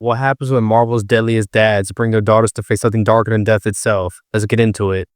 What happens when Marvel's deadliest dads bring their daughters to face something darker than death itself? Let's get into it.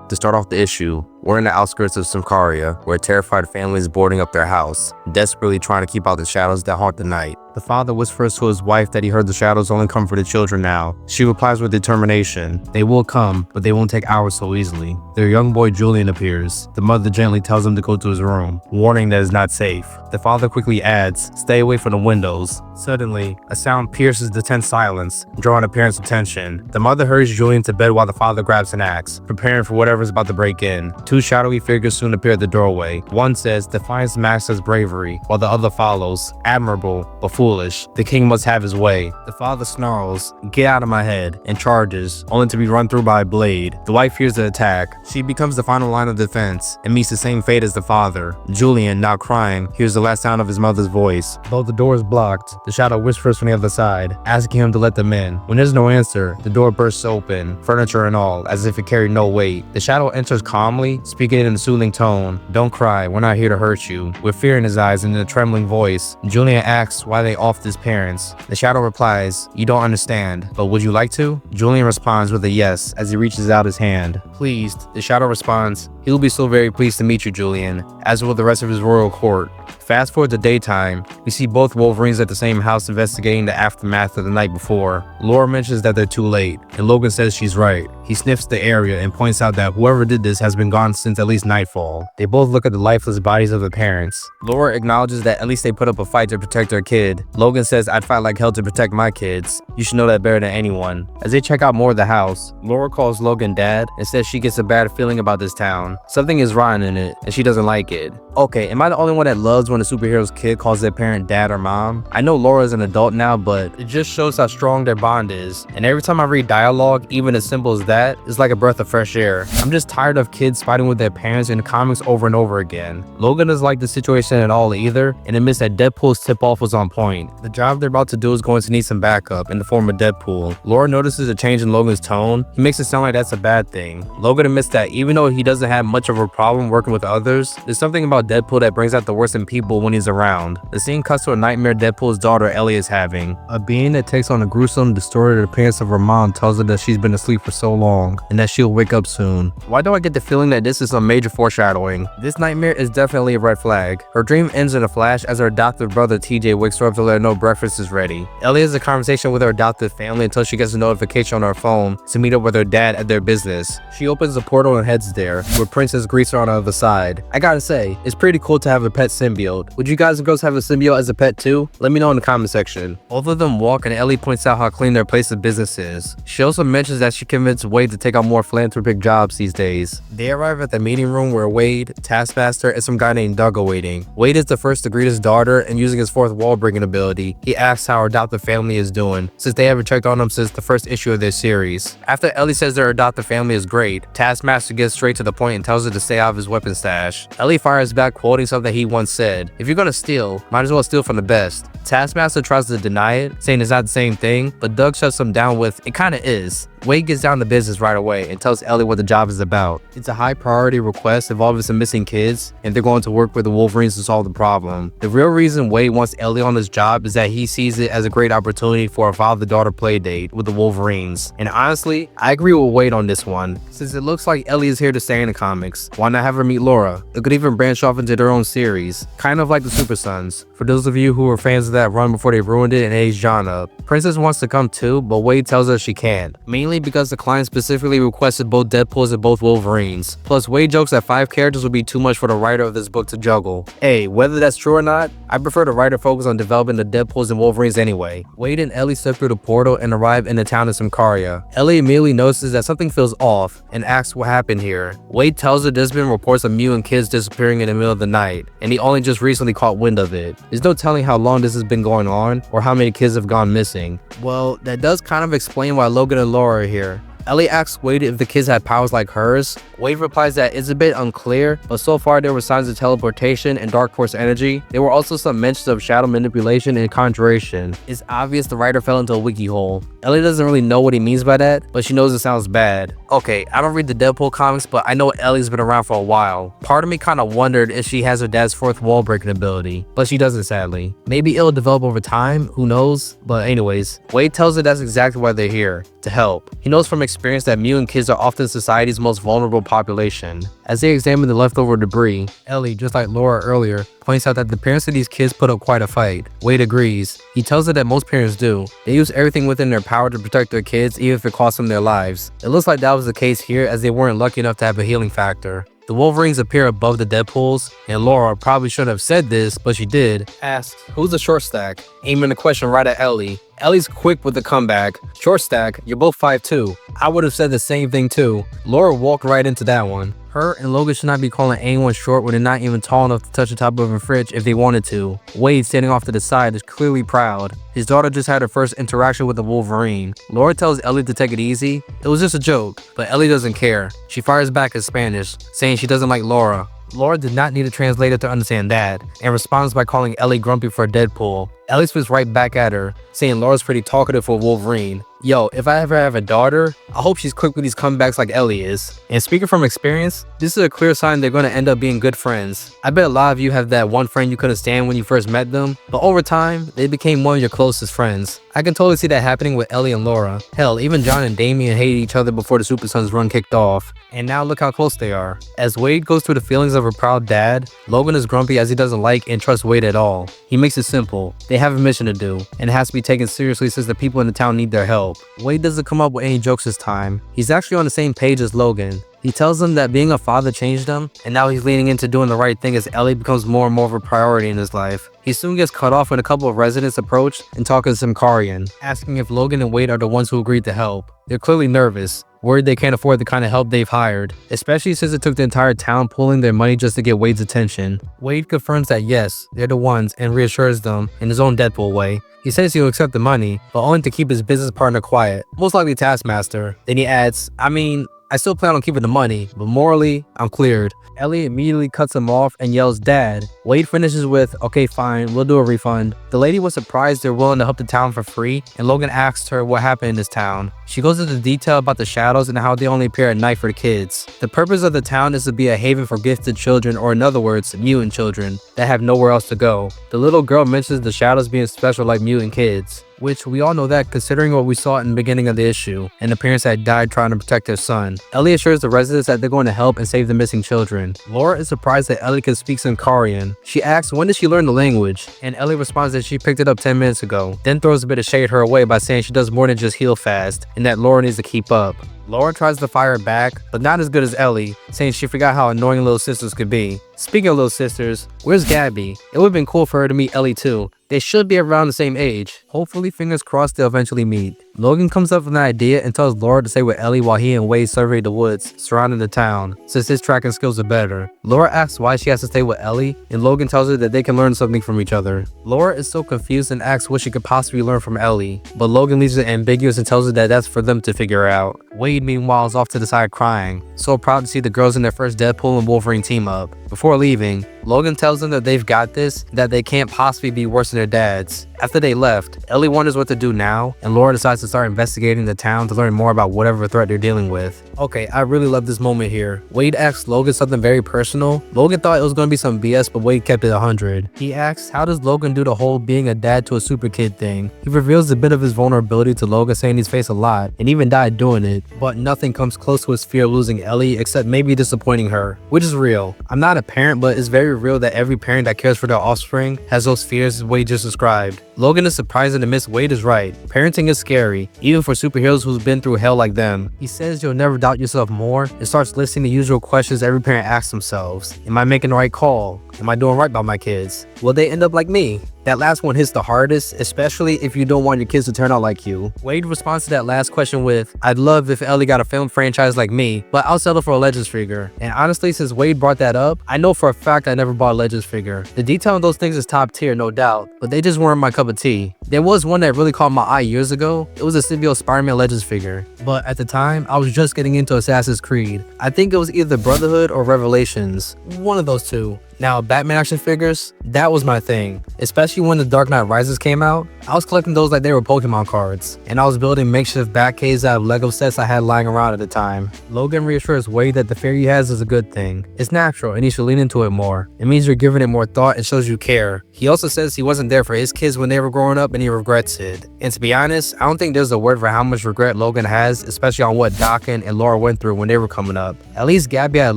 To start off the issue, we're in the outskirts of Symkaria, where a terrified family is boarding up their house, desperately trying to keep out the shadows that haunt the night. The father whispers to his wife that he heard the shadows only come for the children now. She replies with determination. They will come, but they won't take hours so easily. Their young boy Julian appears. The mother gently tells him to go to his room, warning that it's not safe. The father quickly adds, "Stay away from the windows." Suddenly, a sound pierces the tense silence, drawing the parents' attention. The mother hurries Julian to bed while the father grabs an axe, preparing for whatever's about to break in. Two shadowy figures soon appear at the doorway. One says, "Defiance masks as bravery," while the other follows, "Admirable, but foolish. The king must have his way." The father snarls, "Get out of my head," and charges, only to be run through by a blade. The wife fears the attack. She becomes the final line of defense and meets the same fate as the father. Julian, now crying, hears the last sound of his mother's voice. Though the door is blocked, the shadow whispers from the other side, asking him to let them in. When there's no answer, the door bursts open, furniture and all, as if it carried no weight. The shadow enters calmly, speaking in a soothing tone. "Don't cry, we're not here to hurt you." With fear in his eyes and in a trembling voice, Julian asks why they offed his parents. The shadow replies, "You don't understand, but would you like to?" Julian responds with a yes as he reaches out his hand. Pleased, the shadow responds, "He'll be so very pleased to meet you, Julian," as will the rest of his royal court. Fast forward to daytime, we see both Wolverines at the same house investigating the aftermath of the night before. Laura mentions that they're too late, and Logan says she's right. He sniffs the area and points out that whoever did this has been gone since at least nightfall. They both look at the lifeless bodies of their parents. Laura acknowledges that at least they put up a fight to protect their kid. Logan says, "I'd fight like hell to protect my kids. You should know that better than anyone." As they check out more of the house, Laura calls Logan dad and says she gets a bad feeling about this town. Something is rotten in it, and she doesn't like it. Okay, am I the only one that loves when a superhero's kid calls their parent dad or mom? I know Laura is an adult now, but it just shows how strong their bond is. And every time I read dialogue, even as simple as that, it's like a breath of fresh air. I'm just tired of kids fighting with their parents in the comics over and over again. Logan doesn't like the situation at all either, and admits that Deadpool's tip-off was on point. The job they're about to do is going to need some backup in the form of Deadpool. Laura notices a change in Logan's tone. He makes it sound like that's a bad thing. Logan admits that even though he doesn't have much of a problem working with others, there's something about Deadpool that brings out the worst in people when he's around. The scene cuts to a nightmare Deadpool's daughter Ellie is having. A being that takes on a gruesome, distorted appearance of her mom tells her that she's been asleep for so long and that she'll wake up soon. Why do I get the feeling that this is some major foreshadowing? This nightmare is definitely a red flag. Her dream ends in a flash as her adoptive brother TJ wakes her up to let her know breakfast is ready. Ellie has a conversation with her adoptive family until she gets a notification on her phone to meet up with her dad at their business. She opens the portal and heads there, where Princess greets her on the other side. I gotta say, it's pretty cool to have a pet symbiote. Would you guys and girls have a symbiote as a pet too? Let me know in the comment section. Both of them walk and Ellie points out how clean their place of business is. She also mentions that she convinced Wade to take on more philanthropic jobs these days. They arrive at the meeting room where Wade, Taskmaster, and some guy named Doug are waiting. Wade is the first to greet his daughter, and using his fourth wall breaking ability, he asks how her adoptive family is doing, since they haven't checked on them since the first issue of their series. After Ellie says their adoptive family is great, Taskmaster gets straight to the point and tells her to stay out of his weapon stash. Ellie fires back, quoting something he once said, "If you're gonna steal, might as well steal from the best." Taskmaster tries to deny it, saying it's not the same thing, but Doug shuts him down with, "It kinda is." Wade gets down to business right away and tells Ellie what the job is about. It's a high priority request involving some missing kids, and they're going to work with the Wolverines to solve the problem. The real reason Wade wants Ellie on this job is that he sees it as a great opportunity for a father-daughter play date with the Wolverines. And honestly, I agree with Wade on this one. Since it looks like Ellie is here to stay in the comics, why not have her meet Laura? It could even branch off into their own series, kind of like the Super Sons. For those of you who were fans of that run before they ruined it and aged John up, Princess wants to come too, but Wade tells her she can't. Mainly because the client specifically requested both Deadpools and both Wolverines. Plus, Wade jokes that 5 characters would be too much for the writer of this book to juggle. Hey, whether that's true or not, I prefer the writer focus on developing the Deadpools and Wolverines anyway. Wade and Ellie step through the portal and arrive in the town of Symkaria. Ellie immediately notices that something feels off and asks what happened here. Wade tells her there's been reports of mutant kids disappearing in the middle of the night, and he only just recently caught wind of it. There's no telling how long this has been going on or how many kids have gone missing. Well, that does kind of explain why Logan and Laura are here. Ellie asks Wade if the kids had powers like hers. Wade replies that it's a bit unclear, but so far there were signs of teleportation and dark force energy. There were also some mentions of shadow manipulation and conjuration. It's obvious the writer fell into a wiki hole. Ellie doesn't really know what he means by that, but she knows it sounds bad. Okay, I don't read the Deadpool comics, but I know Ellie's been around for a while. Part of me kind of wondered if she has her dad's fourth wall breaking ability, but she doesn't sadly. Maybe it'll develop over time, who knows? But anyways, Wade tells her that's exactly why they're here, to help. He knows from experience that mutant kids are often society's most vulnerable population. As they examine the leftover debris, Ellie, just like Laura earlier, points out that the parents of these kids put up quite a fight. Wade agrees. He tells her that most parents do. They use everything within their power to protect their kids, even if it costs them their lives. It looks like that was the case here, as they weren't lucky enough to have a healing factor. The Wolverines appear above the Deadpools, and Laura probably shouldn't have said this, but she did. Asks, who's the short stack? Aiming the question right at Ellie. Ellie's quick with the comeback. Short stack, you're both 5'2". I would have said the same thing too. Laura walked right into that one. Her and Logan should not be calling anyone short when they're not even tall enough to touch the top of a fridge if they wanted to. Wade, standing off to the side, is clearly proud. His daughter just had her first interaction with the Wolverine. Laura tells Ellie to take it easy. It was just a joke, but Ellie doesn't care. She fires back in Spanish, saying she doesn't like Laura. Laura did not need a translator to understand that, and responds by calling Ellie grumpy for a Deadpool. Ellie spits right back at her, saying Laura's pretty talkative for Wolverine. Yo, if I ever have a daughter, I hope she's quick with these comebacks like Ellie is. And speaking from experience, this is a clear sign they're going to end up being good friends. I bet a lot of you have that one friend you couldn't stand when you first met them, but over time, they became one of your closest friends. I can totally see that happening with Ellie and Laura. Hell, even John and Damian hated each other before the Super Sons run kicked off. And now look how close they are. As Wade goes through the feelings of a proud dad, Logan is grumpy as he doesn't like and trust Wade at all. He makes it simple. They have a mission to do, and it has to be taken seriously since the people in the town need their help. Wade doesn't come up with any jokes this time. He's actually on the same page as Logan. He tells him that being a father changed him, and now he's leaning into doing the right thing as Ellie becomes more and more of a priority in his life. He soon gets cut off when a couple of residents approach and talk to some Karian, asking if Logan and Wade are the ones who agreed to help. They're clearly nervous, worried they can't afford the kind of help they've hired, especially since it took the entire town pulling their money just to get Wade's attention. Wade confirms that yes, they're the ones and reassures them in his own Deadpool way. He says he'll accept the money, but only to keep his business partner quiet, most likely Taskmaster. Then he adds, I still plan on keeping the money, but morally, I'm cleared. Ellie immediately cuts him off and yells, Dad. Wade finishes with, okay fine, we'll do a refund. The lady was surprised they're willing to help the town for free, and Logan asks her what happened in this town. She goes into detail about the shadows and how they only appear at night for the kids. The purpose of the town is to be a haven for gifted children, or in other words, mutant children, that have nowhere else to go. The little girl mentions the shadows being special like mutant kids, which we all know that considering what we saw in the beginning of the issue, and the parents that died trying to protect their son. Ellie assures the residents that they're going to help and save the missing children. Laura is surprised that Ellie can speak some Karian. She asks when did she learn the language, and Ellie responds that she picked it up 10 minutes ago, then throws a bit of shade her away by saying she does more than just heal fast, and that Laura needs to keep up. Laura tries to fire back, but not as good as Ellie, saying she forgot how annoying little sisters could be. Speaking of little sisters, where's Gabby? It would've been cool for her to meet Ellie too. They should be around the same age. Hopefully, fingers crossed, they'll eventually meet. Logan comes up with an idea and tells Laura to stay with Ellie while he and Wade survey the woods surrounding the town, since his tracking skills are better. Laura asks why she has to stay with Ellie, and Logan tells her that they can learn something from each other. Laura is so confused and asks what she could possibly learn from Ellie, but Logan leaves it ambiguous and tells her that that's for them to figure out. Wade, meanwhile, is off to the side crying, so proud to see the girls in their first Deadpool and Wolverine team up. Before leaving, Logan tells them that they've got this, that they can't possibly be worse than their dads. After they left, Ellie wonders what to do now, and Laura decides to start investigating the town to learn more about whatever threat they're dealing with. Okay, I really love this moment here. Wade asks Logan something very personal. Logan thought it was going to be some BS, but Wade kept it 100. He asks, how does Logan do the whole being a dad to a super kid thing? He reveals a bit of his vulnerability to Logan, saying he's faced a lot, and even died doing it, but nothing comes close to his fear of losing Ellie, except maybe disappointing her, which is real. I'm not a parent, but it's very real that every parent that cares for their offspring has those fears Wade just described. Logan is surprised and admits Wade is right. Parenting is scary, even for superheroes who've been through hell like them. He says you'll never doubt yourself more and starts listing the usual questions every parent asks themselves. Am I making the right call? Am I doing right by my kids? Will they end up like me? That last one hits the hardest, especially if you don't want your kids to turn out like you. Wade responds to that last question with, I'd love if Ellie got a film franchise like me, but I'll settle for a Legends figure. And honestly, since Wade brought that up, I know for a fact I never bought a Legends figure. The detail on those things is top tier, no doubt, but they just weren't my cup of tea. There was one that really caught my eye years ago. It was a symbiote Spider-Man Legends figure, but at the time, I was just getting into Assassin's Creed. I think it was either Brotherhood or Revelations, one of those two. Now, Batman action figures, that was my thing. Especially when The Dark Knight Rises came out, I was collecting those like they were Pokemon cards, and I was building makeshift Batcaves out of Lego sets I had lying around at the time. Logan reassures Wade that the fear he has is a good thing. It's natural and he should lean into it more. It means you're giving it more thought and shows you care. He also says he wasn't there for his kids when they were growing up and he regrets it. And to be honest, I don't think there's a word for how much regret Logan has, especially on what Dakin and Laura went through when they were coming up. At least Gabby had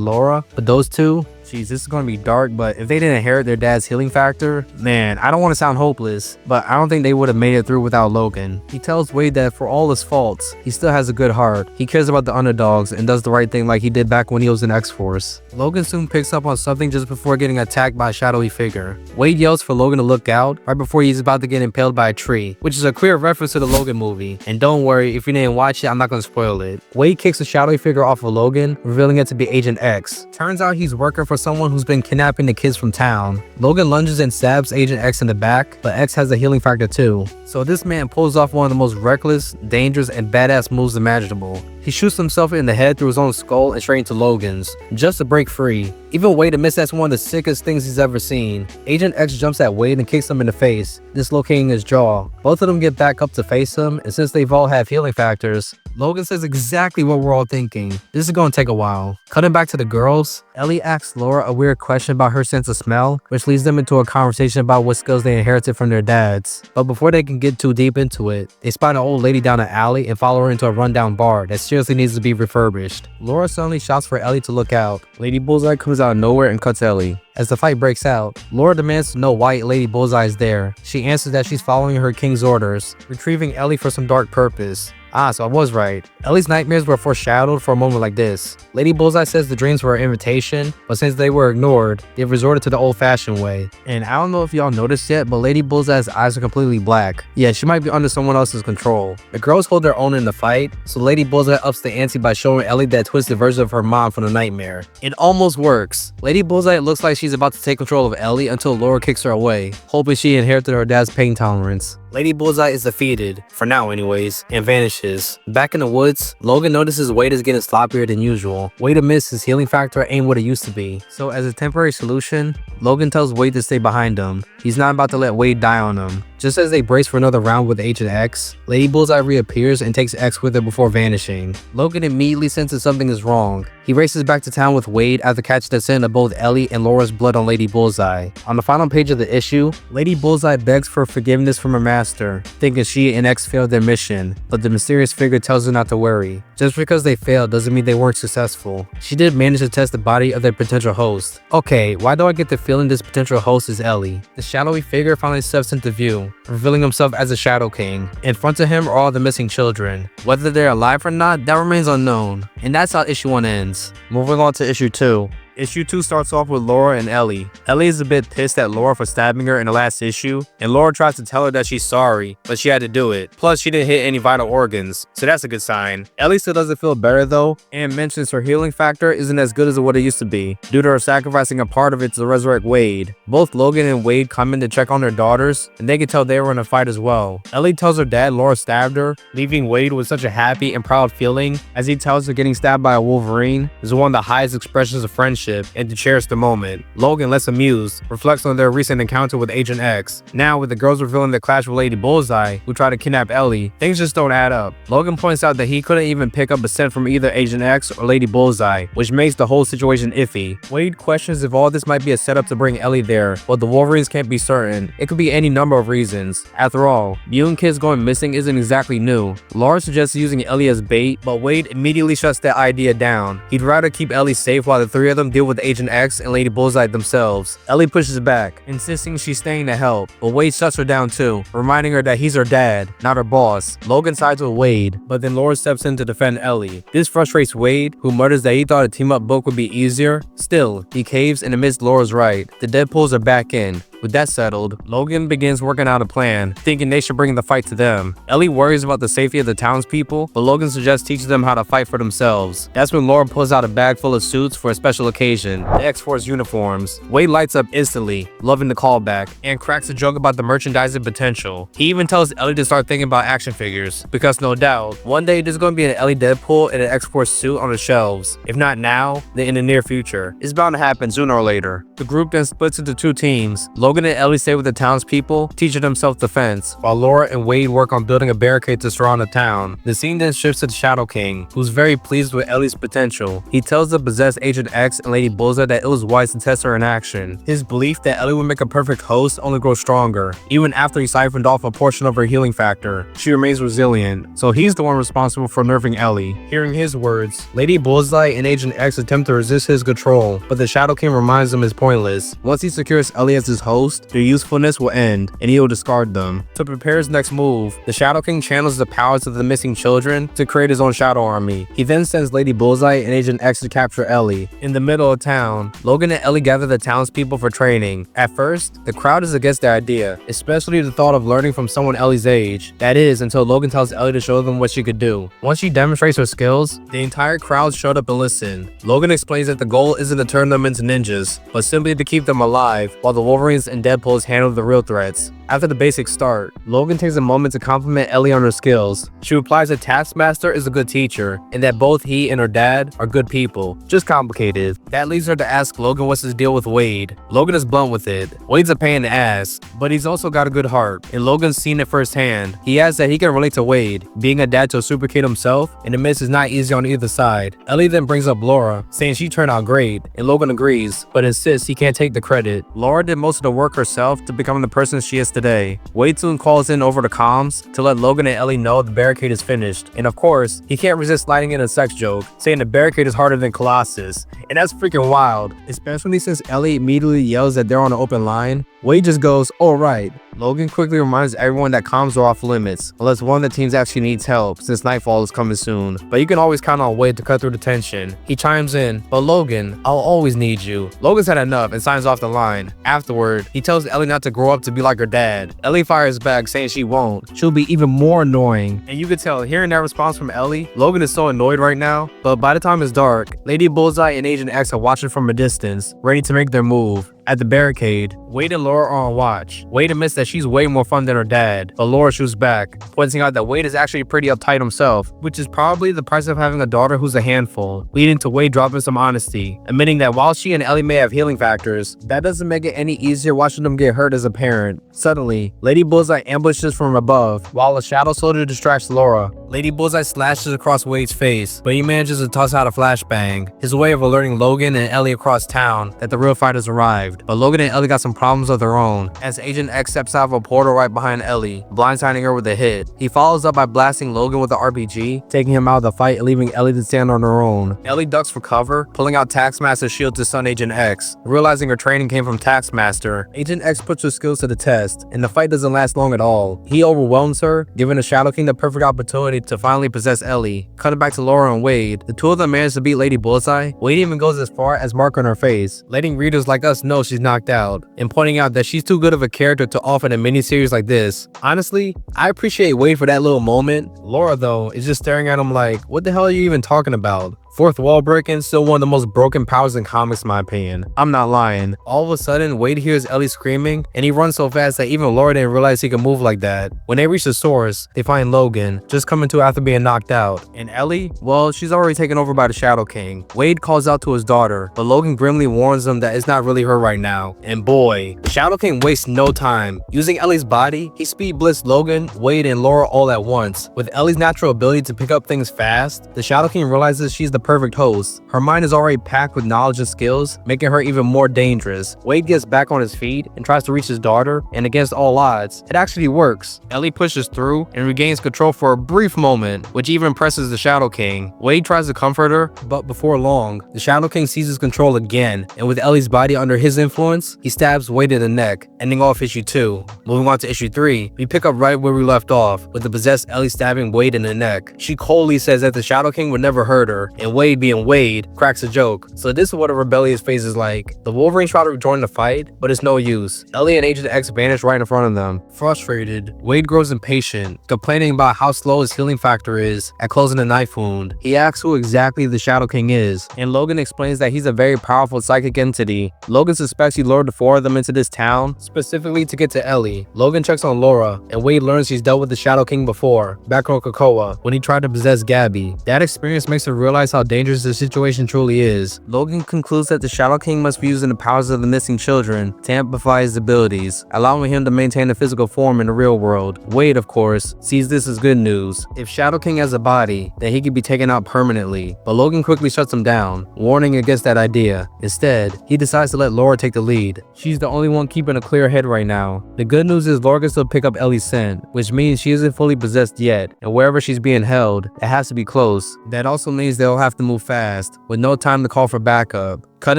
Laura, but those two, jeez, this is going to be dark, but if they didn't inherit their dad's healing factor, man, I don't want to sound hopeless, but I don't think they would have made it through without Logan. He tells Wade that for all his faults, he still has a good heart. He cares about the underdogs and does the right thing like he did back when he was in X-Force. Logan soon picks up on something just before getting attacked by a shadowy figure. Wade yells for Logan to look out right before he's about to get impaled by a tree, which is a clear reference to the Logan movie. And don't worry, if you didn't watch it, I'm not going to spoil it. Wade kicks the shadowy figure off of Logan, revealing it to be Agent X. Turns out he's working for someone who's been kidnapping the kids from town. Logan lunges and stabs Agent X in the back, but X has a healing factor too. So this man pulls off one of the most reckless, dangerous, and badass moves imaginable. He shoots himself in the head through his own skull and straight into Logan's, just to break free. Even Wade admits that's one of the sickest things he's ever seen. Agent X jumps at Wade and kicks him in the face, dislocating his jaw. Both of them get back up to face him, and since they've all have healing factors, Logan says exactly what we're all thinking. This is going to take a while. Cutting back to the girls, Ellie asks Laura a weird question about her sense of smell, which leads them into a conversation about what skills they inherited from their dads. But before they can get too deep into it, they spot an old lady down an alley and follow her into a rundown bar that seriously needs to be refurbished. Laura suddenly shouts for Ellie to look out. Lady Bullseye comes out of nowhere and cuts Ellie. As the fight breaks out, Laura demands to know why Lady Bullseye is there. She answers that she's following her king's orders, retrieving Ellie for some dark purpose. Ah, so I was right. Ellie's nightmares were foreshadowed for a moment like this. Lady Bullseye says the dreams were an invitation, but since they were ignored, they've resorted to the old-fashioned way. And I don't know if y'all noticed yet, but Lady Bullseye's eyes are completely black. Yeah, she might be under someone else's control. The girls hold their own in the fight, so Lady Bullseye ups the ante by showing Ellie that twisted version of her mom from the nightmare. It almost works. Lady Bullseye looks like she's about to take control of Ellie until Laura kicks her away, hoping she inherited her dad's pain tolerance. Lady Bullseye is defeated, for now anyways, and vanishes. Back in the woods, Logan notices Wade is getting sloppier than usual. Wade admits his healing factor ain't what it used to be. So as a temporary solution, Logan tells Wade to stay behind him. He's not about to let Wade die on him. Just as they brace for another round with Agent X, Lady Bullseye reappears and takes X with her before vanishing. Logan immediately senses something is wrong. He races back to town with Wade after catching the scent of both Ellie and Laura's blood on Lady Bullseye. On the final page of the issue, Lady Bullseye begs for forgiveness from her master, thinking she and X failed their mission, but the mysterious figure tells her not to worry. Just because they failed doesn't mean they weren't successful. She did manage to test the body of their potential host. Okay, why do I get the feeling this potential host is Ellie? The shadowy figure finally steps into view, revealing himself as a Shadow King. In front of him are all the missing children. Whether they're alive or not, that remains unknown. And that's how issue 1 ends. Moving on to issue 2. Issue 2 starts off with Laura and Ellie. Ellie is a bit pissed at Laura for stabbing her in the last issue, and Laura tries to tell her that she's sorry, but she had to do it. Plus, she didn't hit any vital organs, so that's a good sign. Ellie still doesn't feel better though, and mentions her healing factor isn't as good as what it used to be, due to her sacrificing a part of it to resurrect Wade. Both Logan and Wade come in to check on their daughters, and they can tell they were in a fight as well. Ellie tells her dad Laura stabbed her, leaving Wade with such a happy and proud feeling, as he tells her getting stabbed by a Wolverine is one of the highest expressions of friendship and to cherish the moment. Logan, less amused, reflects on their recent encounter with Agent X. Now, with the girls revealing the clash with Lady Bullseye, who tried to kidnap Ellie, things just don't add up. Logan points out that he couldn't even pick up a scent from either Agent X or Lady Bullseye, which makes the whole situation iffy. Wade questions if all this might be a setup to bring Ellie there, but the Wolverines can't be certain. It could be any number of reasons. After all, mutant kids going missing isn't exactly new. Laura suggests using Ellie as bait, but Wade immediately shuts that idea down. He'd rather keep Ellie safe while the three of them deal with Agent X and Lady Bullseye themselves. Ellie pushes back, insisting she's staying to help, but Wade shuts her down too, reminding her that he's her dad, not her boss. Logan sides with Wade, but then Laura steps in to defend Ellie. This frustrates Wade, who mutters that he thought a team-up book would be easier. Still, he caves and admits Laura's right. The Deadpools are back in, With that settled, Logan begins working out a plan, thinking they should bring the fight to them. Ellie worries about the safety of the townspeople, but Logan suggests teaching them how to fight for themselves. That's when Laura pulls out a bag full of suits for a special occasion, the X-Force uniforms. Wade lights up instantly, loving the callback, and cracks a joke about the merchandising potential. He even tells Ellie to start thinking about action figures, because no doubt, one day there's going to be an Ellie Deadpool in an X-Force suit on the shelves. If not now, then in the near future. It's bound to happen sooner or later. The group then splits into two teams. Logan and Ellie stay with the townspeople, teaching them self-defense, while Laura and Wade work on building a barricade to surround the town. The scene then shifts to the Shadow King, who's very pleased with Ellie's potential. He tells the possessed Agent X and Lady Bullseye that it was wise to test her in action. His belief that Ellie would make a perfect host only grows stronger. Even after he siphoned off a portion of her healing factor, she remains resilient, so he's the one responsible for nerfing Ellie. Hearing his words, Lady Bullseye and Agent X attempt to resist his control, but the Shadow King reminds them it's pointless. Once he secures Ellie as his host, their usefulness will end, and he will discard them. To prepare his next move, the Shadow King channels the powers of the missing children to create his own shadow army. He then sends Lady Bullseye and Agent X to capture Ellie. In the middle of town, Logan and Ellie gather the townspeople for training. At first, the crowd is against the idea, especially the thought of learning from someone Ellie's age. That is, until Logan tells Ellie to show them what she could do. Once she demonstrates her skills, the entire crowd showed up and listened. Logan explains that the goal isn't to turn them into ninjas, but simply to keep them alive, while the Wolverines and Deadpools handle the real threats. After the basics start, Logan takes a moment to compliment Ellie on her skills. She replies that Taskmaster is a good teacher, and that both he and her dad are good people, just complicated. That leads her to ask Logan what's his deal with Wade. Logan is blunt with it. Wade's a pain in the ass, but he's also got a good heart, and Logan's seen it firsthand. He adds that he can relate to Wade, being a dad to a super kid himself, and admits it's not easy on either side. Ellie then brings up Laura, saying she turned out great, and Logan agrees, but insists he can't take the credit. Laura did most of the work herself to become the person she is today. Wade soon calls in over the comms to let Logan and Ellie know the barricade is finished, and of course, he can't resist sliding in a sex joke, saying the barricade is harder than Colossus, and that's freaking wild, especially since Ellie immediately yells that they're on an open line. Wade just goes, "Alright." Logan quickly reminds everyone that comms are off limits, unless one of the teams actually needs help, since nightfall is coming soon. But you can always count on Wade to cut through the tension. He chimes in, "But Logan, I'll always need you." Logan's had enough and signs off the line. Afterward, he tells Ellie not to grow up to be like her dad. Ellie fires back, saying she won't. She'll be even more annoying. And you could tell, hearing that response from Ellie, Logan is so annoyed right now. But by the time it's dark, Lady Bullseye and Agent X are watching from a distance, ready to make their move. At the barricade, Wade and Laura are on watch. Wade admits that she's way more fun than her dad, but Laura shoots back, pointing out that Wade is actually pretty uptight himself, which is probably the price of having a daughter who's a handful, leading to Wade dropping some honesty, admitting that while she and Ellie may have healing factors, that doesn't make it any easier watching them get hurt as a parent. Suddenly, Lady Bullseye ambushes from above, while a shadow soldier distracts Laura. Lady Bullseye slashes across Wade's face, but he manages to toss out a flashbang, his way of alerting Logan and Ellie across town that the real fighters arrived. But Logan and Ellie got some problems of their own, as Agent X steps out of a portal right behind Ellie, blindsiding her with a hit. He follows up by blasting Logan with an RPG, taking him out of the fight and leaving Ellie to stand on her own. Ellie ducks for cover, pulling out Taskmaster's shield to stun Agent X. Realizing her training came from Taskmaster, Agent X puts her skills to the test, and the fight doesn't last long at all. He overwhelms her, giving the Shadow King the perfect opportunity to finally possess Ellie. Cutting back to Laura and Wade, the two of them manage to beat Lady Bullseye. Wade even goes as far as marking her face, letting readers like us know she's knocked out, and pointing out that she's too good of a character to offer in a miniseries like this. Honestly, I appreciate Wade for that little moment. Laura, though, is just staring at him like, what the hell are you even talking about? Fourth wall breaking, still one of the most broken powers in comics in my opinion. I'm not lying. All of a sudden, Wade hears Ellie screaming, and he runs so fast that even Laura didn't realize he could move like that. When they reach the source, they find Logan, just coming to after being knocked out. And Ellie? Well, she's already taken over by the Shadow King. Wade calls out to his daughter, but Logan grimly warns them that it's not really her right now. And boy, the Shadow King wastes no time. Using Ellie's body, he speed blitzed Logan, Wade, and Laura all at once. With Ellie's natural ability to pick up things fast, the Shadow King realizes she's the perfect host. Her mind is already packed with knowledge and skills, making her even more dangerous. Wade gets back on his feet and tries to reach his daughter, and against all odds, it actually works. Ellie pushes through and regains control for a brief moment, which even impresses the Shadow King. Wade tries to comfort her, but before long, the Shadow King seizes control again, and with Ellie's body under his influence, he stabs Wade in the neck, ending off issue 2. Moving on to issue 3, we pick up right where we left off, with the possessed Ellie stabbing Wade in the neck. She coldly says that the Shadow King would never hurt her, and Wade, being Wade, cracks a joke. So this is what a rebellious phase is like. The Wolverines try to rejoin the fight, but it's no use. Ellie and Agent X vanish right in front of them. Frustrated, Wade grows impatient, complaining about how slow his healing factor is at closing a knife wound. He asks who exactly the Shadow King is, and Logan explains that he's a very powerful psychic entity. Logan suspects he lured the four of them into this town, specifically to get to Ellie. Logan checks on Laura, and Wade learns he's dealt with the Shadow King before, back on Krakoa, when he tried to possess Gabby. That experience makes her realize how dangerous the situation truly is. Logan concludes that the Shadow King must be using the powers of the missing children to amplify his abilities, allowing him to maintain a physical form in the real world. Wade, of course, sees this as good news. If Shadow King has a body, then he could be taken out permanently, but Logan quickly shuts him down, warning against that idea. Instead, he decides to let Laura take the lead. She's the only one keeping a clear head right now. The good news is Laura can still pick up Ellie's scent, which means she isn't fully possessed yet, and wherever she's being held, it has to be close. That also means they'll have to move fast, with no time to call for backup. Cut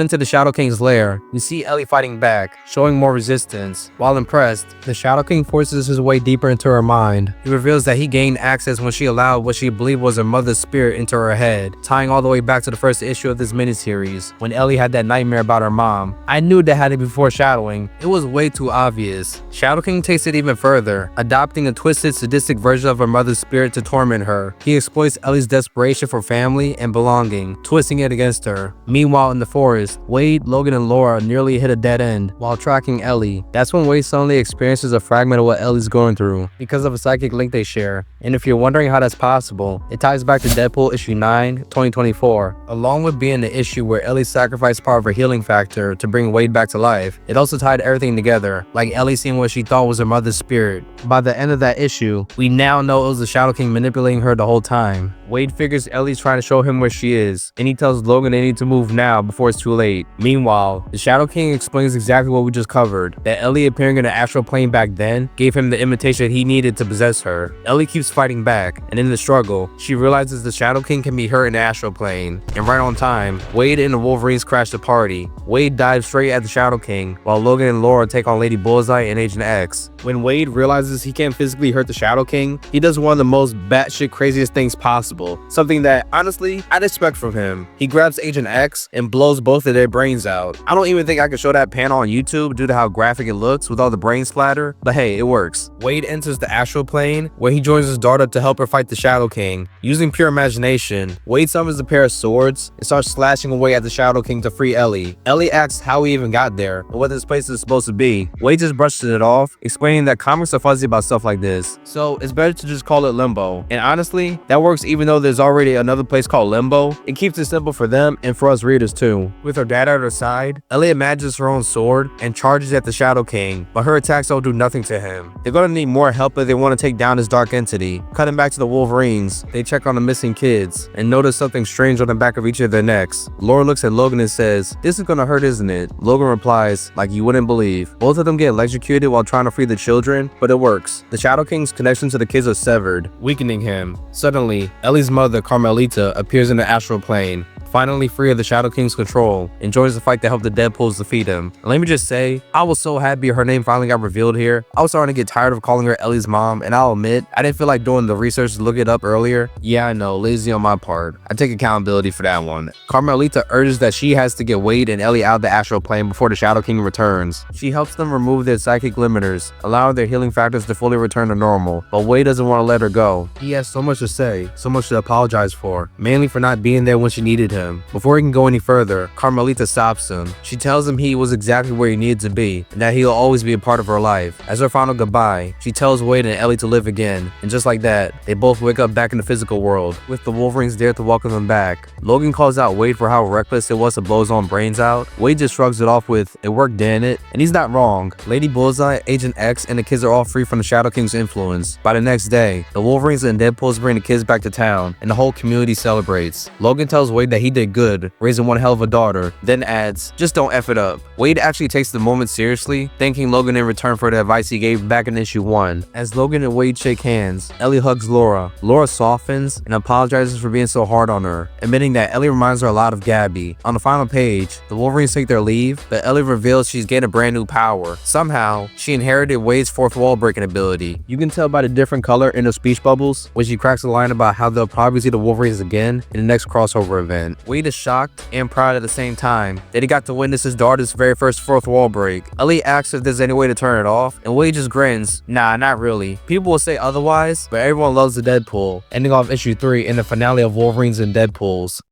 into the Shadow King's lair, we see Ellie fighting back, showing more resistance. While impressed, the Shadow King forces his way deeper into her mind. He reveals that he gained access when she allowed what she believed was her mother's spirit into her head, tying all the way back to the first issue of this miniseries, when Ellie had that nightmare about her mom. I knew that had to be foreshadowing. It was way too obvious. Shadow King takes it even further, adopting a twisted, sadistic version of her mother's spirit to torment her. He exploits Ellie's desperation for family and belonging, twisting it against her. Meanwhile, in the forest, Wade, Logan, and Laura nearly hit a dead end while tracking Ellie. That's when Wade suddenly experiences a fragment of what Ellie's going through because of a psychic link they share. And if you're wondering how that's possible, it ties back to Deadpool issue 9, 2024. Along with being the issue where Ellie sacrificed part of her healing factor to bring Wade back to life, it also tied everything together, like Ellie seeing what she thought was her mother's spirit. By the end of that issue, we now know it was the Shadow King manipulating her the whole time. Wade figures Ellie's trying to show him where she is, and he tells Logan they need to move now before it's too late. Meanwhile, the Shadow King explains exactly what we just covered, that Ellie appearing in the astral plane back then gave him the invitation he needed to possess her. Ellie keeps fighting back, and in the struggle, she realizes the Shadow King can be hurt in the astral plane. And right on time, Wade and the Wolverines crash the party. Wade dives straight at the Shadow King, while Logan and Laura take on Lady Bullseye and Agent X. When Wade realizes he can't physically hurt the Shadow King, he does one of the most batshit craziest things possible. Something that, honestly, I'd expect from him. He grabs Agent X and blows both of their brains out. I don't even think I could show that panel on YouTube due to how graphic it looks with all the brain splatter, but hey, it works. Wade enters the astral plane, where he joins his daughter to help her fight the Shadow King. Using pure imagination, Wade summons a pair of swords and starts slashing away at the Shadow King to free Ellie. Ellie asks how he even got there and what this place is supposed to be. Wade just brushes it off, explaining that comics are fuzzy about stuff like this, so it's better to just call it Limbo. And honestly, that works even though there's already another place called Limbo. It keeps it simple for them and for us readers too. With her dad at her side, Ellie imagines her own sword and charges at the Shadow King, but her attacks don't do nothing to him. They're gonna need more help if they want to take down this dark entity. Cutting back to the Wolverines, they check on the missing kids and notice something strange on the back of each of their necks. Laura looks at Logan and says, "This is gonna hurt, isn't it?" Logan replies, "Like you wouldn't believe." Both of them get electrocuted while trying to free the children, but it works. The Shadow King's connection to the kids are severed, weakening him. Suddenly, Ellie's mother, Carmelita, appears in the astral plane, finally free of the Shadow King's control, and joins the fight to help the Deadpools defeat him. And let me just say, I was so happy her name finally got revealed here. I was starting to get tired of calling her Ellie's mom, and I'll admit, I didn't feel like doing the research to look it up earlier. Yeah, I know, lazy on my part. I take accountability for that one. Carmelita urges that she has to get Wade and Ellie out of the astral plane before the Shadow King returns. She helps them remove their psychic limiters, allowing their healing factors to fully return to normal, but Wade doesn't want to let her go. He has so much to say, so much to apologize for, mainly for not being there when she needed him. Before he can go any further, Carmelita stops him. She tells him he was exactly where he needed to be, and that he'll always be a part of her life. As her final goodbye, she tells Wade and Ellie to live again, and just like that, they both wake up back in the physical world, with the Wolverines there to welcome them back. Logan calls out Wade for how reckless it was to blow his own brains out. Wade just shrugs it off with, "It worked, damn it," and he's not wrong. Lady Bullseye, Agent X, and the kids are all free from the Shadow King's influence. By the next day, the Wolverines and Deadpools bring the kids back to town, and the whole community celebrates. Logan tells Wade that he he did good, raising one hell of a daughter, then adds, just don't F it up. Wade actually takes the moment seriously, thanking Logan in return for the advice he gave back in issue 1. As Logan and Wade shake hands, Ellie hugs Laura. Laura softens and apologizes for being so hard on her, admitting that Ellie reminds her a lot of Gabby. On the final page, the Wolverines take their leave, but Ellie reveals she's gained a brand new power. Somehow, she inherited Wade's fourth wall breaking ability. You can tell by the different color in the speech bubbles when she cracks a line about how they'll probably see the Wolverines again in the next crossover event. Wade is shocked and proud at the same time that he got to witness his daughter's very first fourth wall break. Ellie asks if there's any way to turn it off, and Wade just grins, nah, not really. People will say otherwise, but everyone loves the Deadpool, ending off issue 3 in the finale of Wolverines and Deadpools.